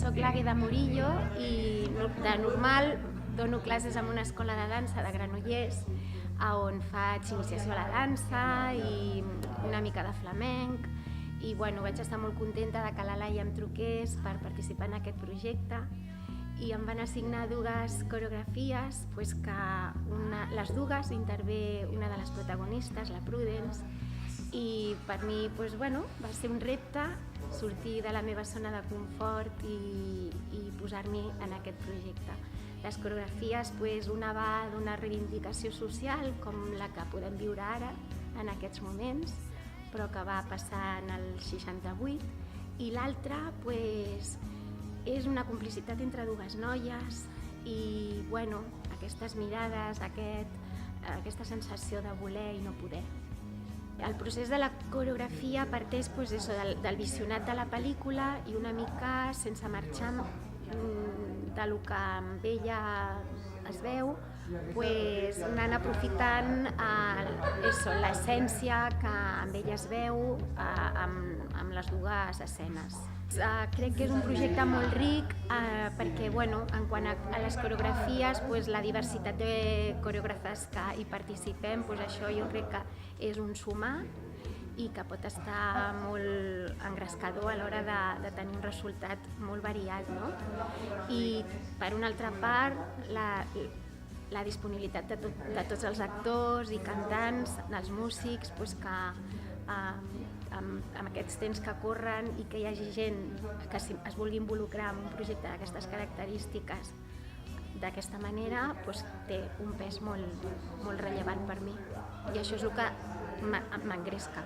Soc l'Àgueda Murillo i de normal dono classes en una escola de dansa de Granollers on faig iniciació a la dansa i una mica de flamenc i bueno, vaig estar molt contenta de que la Laia em truqués per participar en aquest projecte i em van assignar dues coreografies que les dues intervé una de les protagonistes, la Prudence, i per mi va ser un repte sortir de la meva zona de confort i posar-m'hi en aquest projecte. Les coreografies, una va d'una reivindicació social com la que podem viure ara, en aquests moments, però que va passar en el 68, i l'altra és una complicitat entre dues noies i aquestes mirades, aquesta sensació de voler i no poder. El procés de la coreografia parteix del visionat de la pel·lícula i una mica sense marxar del que amb ella es veu, anant aprofitant l'essència que amb ella es veu amb les dues escenes. Crec que és un projecte molt ric perquè en quant a les coreografies, la diversitat de coreògrafes que hi participem, això jo crec que és un sumar i que pot estar molt engrescador a l'hora de tenir un resultat molt variat. I per una altra part, la disponibilitat de tots els actors i cantants, dels músics, que amb aquests temps que corren i que hi hagi gent que es vulgui involucrar en un projecte d'aquestes característiques d'aquesta manera, té un pes molt rellevant per mi. I això és el que m'engresca.